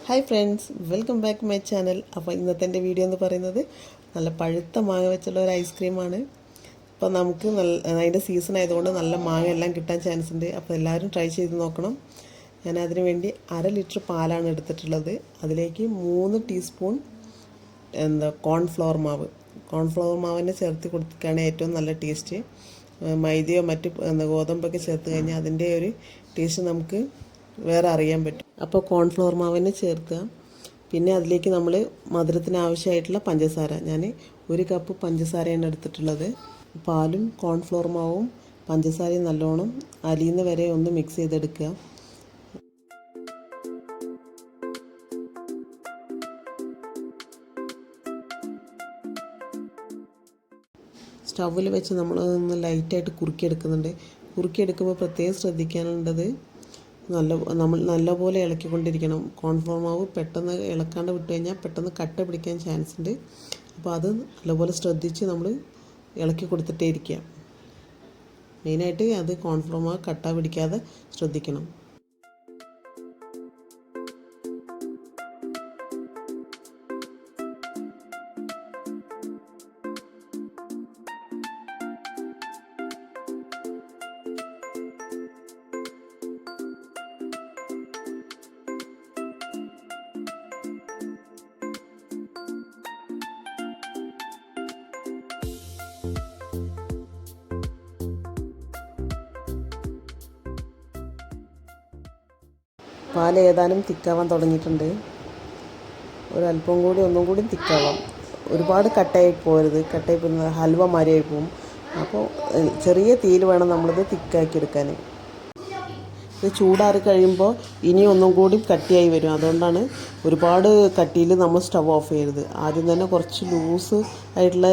Hi friends, welcome back my channel. അപ്പോൾ ഇന്നത്തെ എൻ്റെ വീഡിയോ എന്ന് പറയുന്നത് നല്ല പഴുത്ത മാങ്ങ വെച്ചുള്ള ഒരു ഐസ്ക്രീമാണ്. അപ്പോൾ നമുക്ക് അതിൻ്റെ സീസൺ ആയതുകൊണ്ട് നല്ല മാങ്ങ എല്ലാം കിട്ടാൻ ചാൻസ് ഉണ്ട്. അപ്പോൾ എല്ലാവരും ട്രൈ ചെയ്ത് നോക്കണം. ഞാൻ അതിന് വേണ്ടി 1/2 ലിറ്റർ പാലാണ് എടുത്തിട്ടുള്ളത്. അതിലേക്ക് 3 ടീസ്പൂൺ കോൺഫ്ലവർ മാവിനെ ചേർത്ത് കൊടുക്കുകയാണ് ഏറ്റവും നല്ല ടേസ്റ്റ്. മൈദയോ മറ്റ് ഗോതമ്പൊക്കെ ചേർത്ത് കഴിഞ്ഞാൽ അതിൻ്റെ ഒരു ടേസ്റ്റ് നമുക്ക് വേറെ അറിയാൻ പറ്റും. അപ്പോൾ കോൺഫ്ലവർ മാവിനെ ചേർക്കുക. പിന്നെ അതിലേക്ക് നമ്മൾ മധുരത്തിന് ആവശ്യമായിട്ടുള്ള പഞ്ചസാര, ഞാൻ 1 കപ്പ് പഞ്ചസാരയാണ് എടുത്തിട്ടുള്ളത്. പാലും കോൺഫ്ലവർ മാവും പഞ്ചസാരയും നല്ലോണം അലിയുന്ന വരെ ഒന്ന് മിക്സ് ചെയ്തെടുക്കുക. സ്റ്റൗവിൽ വെച്ച് നമ്മൾ ഒന്ന് ലൈറ്റായിട്ട് കുറുക്കിയെടുക്കുമ്പോൾ പ്രത്യേകം ശ്രദ്ധിക്കാനുള്ളത് നമ്മൾ നല്ലപോലെ ഇളക്കിക്കൊണ്ടിരിക്കണം. കോൺഫ്ലവർ മാവ് പെട്ടെന്ന് ഇളക്കാണ്ട് വിട്ട് കഴിഞ്ഞാൽ പെട്ടെന്ന് കട്ട പിടിക്കാൻ ചാൻസ് ഉണ്ട്. അപ്പോൾ അത് നല്ലപോലെ ശ്രദ്ധിച്ച് നമ്മൾ ഇളക്കി കൊടുത്തിട്ടേ ഇരിക്കുക. മെയിനായിട്ട് അത് കോൺഫ്ലവർ മാവ് കട്ട പിടിക്കാതെ ശ്രദ്ധിക്കണം. പാൽ ഏതാനും തിക്കാവാൻ തുടങ്ങിയിട്ടുണ്ട്. ഒരല്പം കൂടി ഒന്നും കൂടി തിക്കാവാം. ഒരുപാട് കട്ടയായി പോകരുത്. കട്ടയായി പോകുന്നത് ഹൽവ മാരിയായി പോകും. അപ്പോൾ ചെറിയ തീയിൽ വേണം നമ്മളിത് തിക്കാക്കി എടുക്കാൻ. ഇത് ചൂടാറി കഴിയുമ്പോൾ ഇനി ഒന്നും കൂടി കട്ടിയായി വരും. അതുകൊണ്ടാണ് ഒരുപാട് കട്ടിയിൽ നമ്മൾ സ്റ്റവ് ഓഫ് ചെയ്യരുത്. ആദ്യം തന്നെ കുറച്ച് ലൂസ് ആയിട്ടുള്ള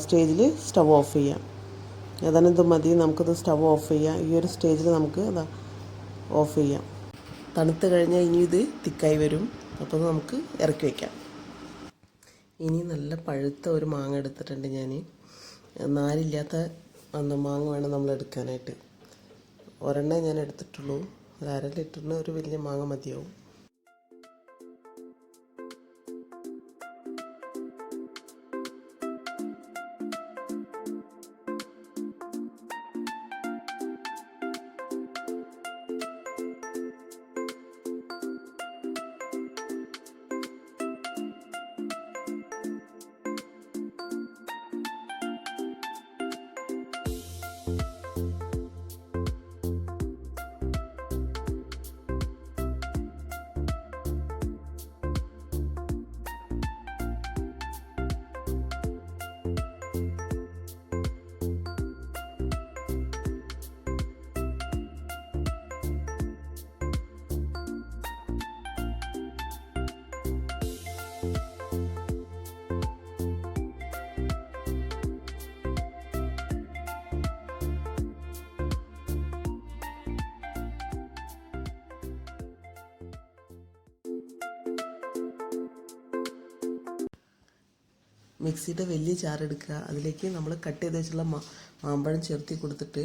സ്റ്റേജിൽ സ്റ്റവ് ഓഫ് ചെയ്യാം. ഏതാനും ഇത് മതി. നമുക്കിത് സ്റ്റവ് ഓഫ് ചെയ്യാം. ഈ ഒരു സ്റ്റേജിൽ നമുക്ക് ഓഫ് ചെയ്യാം. തണുത്ത് കഴിഞ്ഞാൽ ഇനി ഇത് തിക്കായി വരും. അപ്പോൾ നമുക്ക് ഇറക്കി വയ്ക്കാം. ഇനി നല്ല പഴുത്ത ഒരു മാങ്ങ എടുത്തിട്ടുണ്ട് ഞാൻ. നാരില്ലാത്ത മാങ്ങ വേണം നമ്മൾ എടുക്കാനായിട്ട്. ഒരെണ്ണേ ഞാൻ എടുത്തിട്ടുള്ളൂ. 1/2 ലിറ്ററിന് ഒരു വലിയ മാങ്ങ മതിയാവും. മിക്സിയുടെ വലിയ ജാറെടുക്കുക. അതിലേക്ക് നമ്മൾ കട്ട് ചെയ്ത് വെച്ചുള്ള മാമ്പഴം ചേർത്തി കൊടുത്തിട്ട്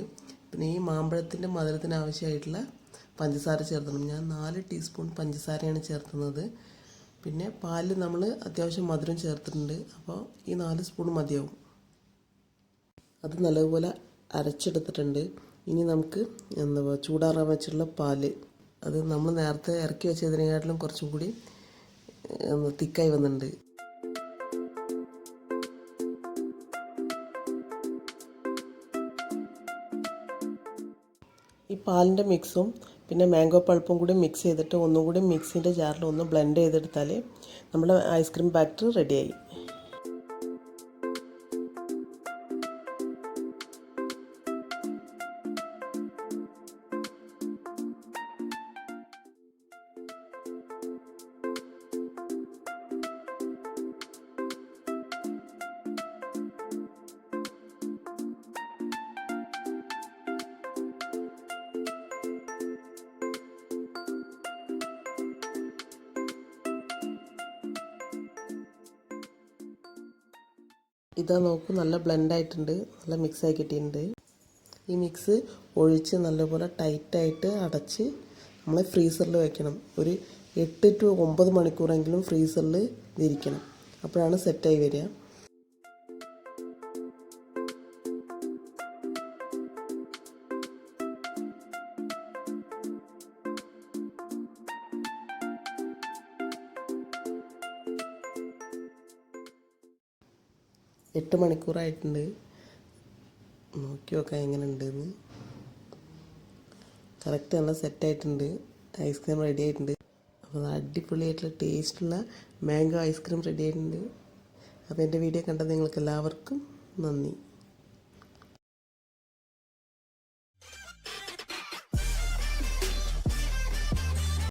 പിന്നെ ഈ മാമ്പഴത്തിൻ്റെ മധുരത്തിന് ആവശ്യമായിട്ടുള്ള പഞ്ചസാര ചേർത്തണം. ഞാൻ 4 ടീസ്പൂൺ പഞ്ചസാരയാണ് ചേർത്തുന്നത്. പിന്നെ പാലിൽ നമ്മൾ അത്യാവശ്യം മധുരം ചേർത്തിട്ടുണ്ട്. അപ്പോൾ ഈ 4 സ്പൂൺ മതിയാവും. അത് നല്ലതുപോലെ അരച്ചെടുത്തിട്ടുണ്ട്. ഇനി നമുക്ക് ചൂടാറാൻ വെച്ചുള്ള പാല്, അത് നമ്മൾ നേരത്തെ ഇറക്കി വെച്ചതിനെക്കാട്ടിലും കുറച്ചും കൂടി തിക്കായി വന്നിട്ടുണ്ട്. ഈ പാലിൻ്റെ മിക്സും പിന്നെ മാംഗോ പൾപ്പും കൂടി മിക്സ് ചെയ്തിട്ട് ഒന്നും കൂടി മിക്സിൻ്റെ ജാറിൽ ഒന്ന് ബ്ലെൻഡ് ചെയ്തെടുത്താൽ നമ്മുടെ ഐസ്ക്രീം ബാറ്റർ റെഡിയായി. ഇതാ നോക്കൂ, നല്ല ബ്ലെൻഡായിട്ടുണ്ട്, നല്ല മിക്സായി കിട്ടിയിട്ടുണ്ട്. ഈ മിക്സ് ഒഴിച്ച് നല്ലപോലെ ടൈറ്റായിട്ട് അടച്ച് നമ്മൾ ഫ്രീസറിൽ വെക്കണം. ഒരു 8 to 9 മണിക്കൂറെങ്കിലും ഫ്രീസറിൽ ഇരിക്കണം. അപ്പോഴാണ് സെറ്റായി വരിക. എട്ട് മണിക്കൂറായിട്ടുണ്ട്. നോക്കി നോക്കാം എങ്ങനെ ഉണ്ടെന്ന്. കറക്റ്റ് നല്ല സെറ്റായിട്ടുണ്ട്. ഐസ്ക്രീം റെഡി ആയിട്ടുണ്ട്. അപ്പോൾ അടിപൊളിയായിട്ടുള്ള ടേസ്റ്റുള്ള മാംഗോ ഐസ്ക്രീം റെഡി ആയിട്ടുണ്ട്. അപ്പോൾ എൻ്റെ വീഡിയോ കണ്ട നിങ്ങൾക്ക് എല്ലാവർക്കും നന്ദി.